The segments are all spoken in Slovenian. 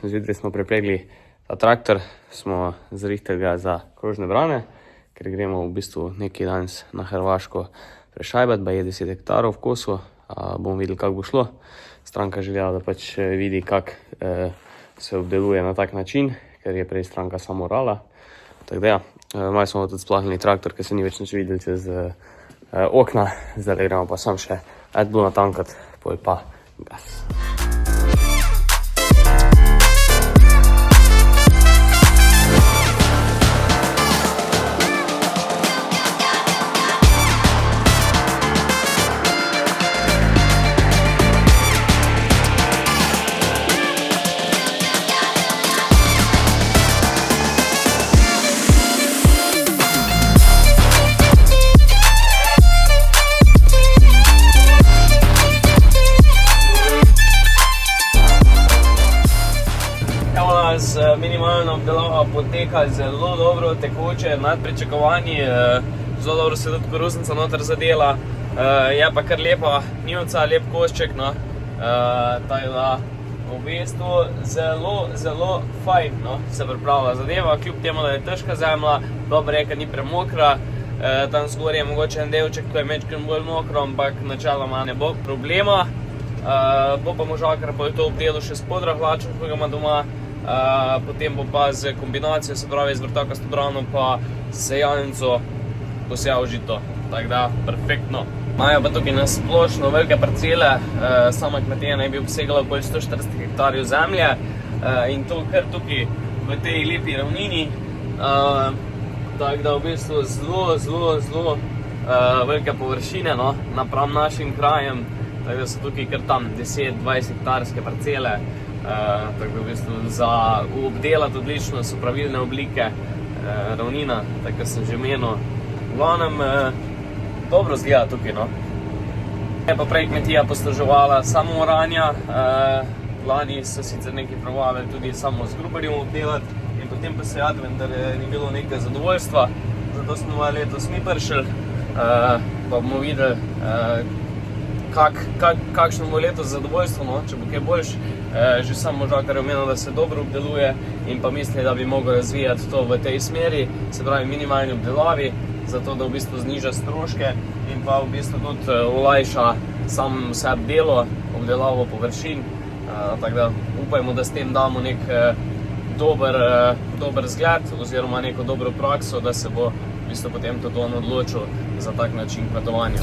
zjutraj smo prepregli ta traktor, smo zrihtali ga za krožne brane, ker gremo v bistvu nekaj danes na Hrvaško prešajbati, ba je 10 hektarov v kosu, bomo videli, kako bo šlo. Stranka željela, da pač vidi, kako se obdeluje na tak način, ker je prej stranka samo orala. Tako da ja, malo smo tudi splahnili traktor, ker se ni več nič videli čez okna, zdaj gremo pa sam še AdBlue natankat, pol pa gas. Minimalna obdelava poteka zelo dobro, tekoče, nad pričakovanji, zelo dobro se tudi koruznica noter zadela, je pa kar lepa njivca, lep košček, no, tako da v bistvu zelo fajn, no, se pripravlja zadeva, kljub temu, da je težka zemlja, dobra reka ni premokra, tam zgor je mogoče en delček, ko je mečkim bolj mokro, ampak načeloma ne bo problema, bo pa možakar pa je to obdelo še spodra hlačem, ko ga ima doma. Potem bo pa z kombinacijo, se pravi z vrtakasto brano pa sejalnico posejal žito, tako da perfektno. Imajo pa tukaj na splošno velike parcele, sama kmetija naj bi obsegala okoli 140 hektarjev zemlje in to kar tukaj v tej lepi ravnini, tako da v bistvu zelo velike površine, no, napram našim krajem, tako da so tukaj kar tam 10-20 hektarske parcele. Tako da v bistvu za obdelati odlično so pravilne oblike ravnina, tako kot sem že menil. V glavnem dobro zgleda tukaj, no. Je pa prej kmetija posluževala samo oranja, lani so sicer nekaj probavali tudi samo z grubarjem obdelati in potem posejati, vendar ni bilo nekaj zadovoljstva, zato smo letos mi prišli, pa bomo videli, kakšno bo letos zadovoljstvo, no, če bo kaj boljš. Že sam možakar je omenil, da se dobro obdeluje in pa misli, da bi mogel razvijati to v tej smeri, se pravi minimalni obdelavi, zato da v bistvu zniža stroške in pa v bistvu tudi olajša sam sebi delo, obdelavo površin, tako da upajmo, da s tem damo nek dober zgled oziroma neko dobro prakso, da se bo v bistvu potem tudi on odločil za tak način kmetovanja.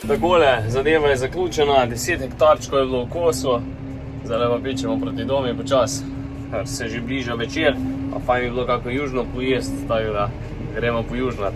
Takole, zadeva je zaključena, 10 hektarčkov je bilo v kosu, zdaj pa pičemo proti domi počas, ker se že bliža večer, pa fajn bi bilo kako južno pojest, tako da gremo pojužnat.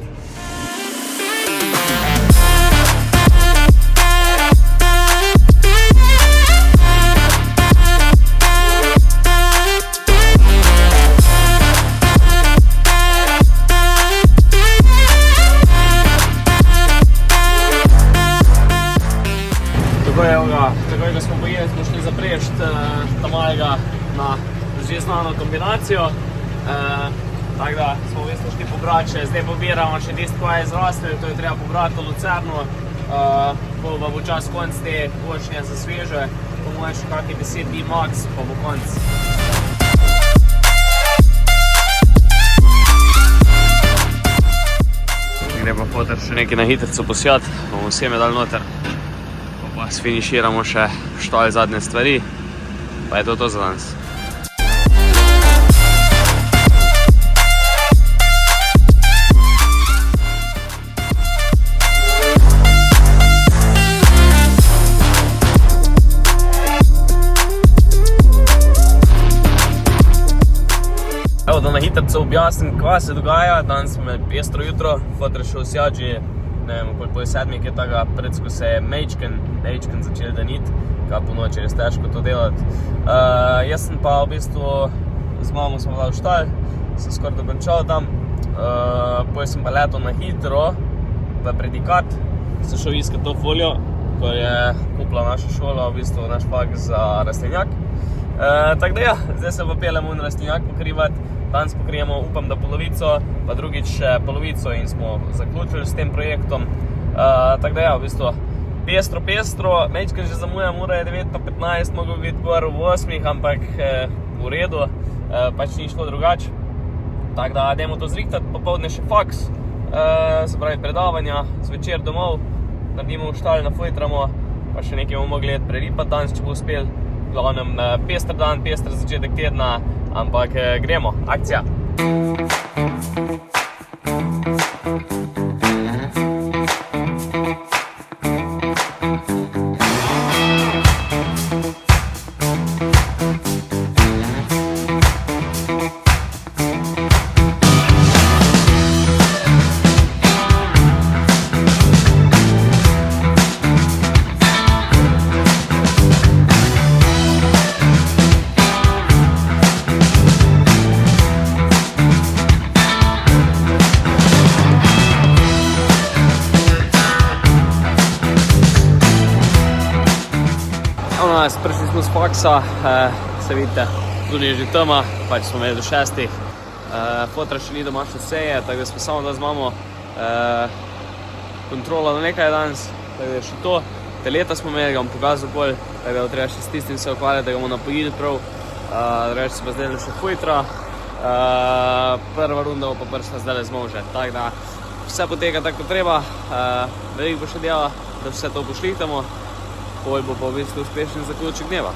Takoj, ko smo pojeli, smo šli zaprešt tamalega na že znano kombinacijo. Tako da smo v bistvu šli pobrati še, zdaj pobiramo še tisto, ko je zrastel, to je treba pobrati v lucerno. Bo pa počas konc te košnje za sveže, po moje še kakih 10 dni max, pa bo konc. Gre pa poter še nekaj na hitrico posijati, bomo seme dali noter. Pa Pa sfiniširamo še štalj zadnje stvari, pa je to za danes. Evo, da na hitrico objasnim, kva se dogaja. Danes me pestro jutro, fotor šel sjat že, ne vem, okoli pol 7, je tako predsko se je mejčken začel danit, kaj po noči je res težko to delati. Jaz sem pa v bistvu z mamo smo dal v štalj, sem skoraj dokončal tam, potem sem pa letel na hitro v predikat, sem šel iskat to folijo, ko je kupila naša šola, v bistvu naš fak za rastlinjak. Tako da ja, zdaj se pa peljemo na rastlinjak pokrivati. Danes pokrijemo, upam, da polovico, pa drugič še polovico in smo zaključili s tem projektom. Tako da ja, v bistvu pestro, mečkaj že zamujam, ura je 9:15, mogel biti gor v 8, ampak v redu, pač ni šlo drugače. Tako da dajmo to zrihtati, popoldne še faks, se pravi predavanja, zvečer domov, naredimo v štalj, nafojtramo, pa še nekaj bomo mogli preripati danes, če bo uspel. V glavnem pester dan, pester začetek tedna, ampak gremo, akcija! Prišli smo z faksa, se vidite, tudi je že tema, pač smo imeli do 6. Fotra še ni doma, še seje, tako da smo samo da z mamo kontrola na nekaj danes, tako da je še to. Teleta smo imeli, ga bom pokazal bolj, tako da treba še s tistim se ukvarjati, da ga bomo napojili prav, reč se pa zdaj še fujtra. Prva runda bo pa prišla zdaj z može, tako da vse poteka tako treba, veliko bo še dela, da vse to pošlihtamo. Pol bo pa v bistvu uspešen zaključek dneva.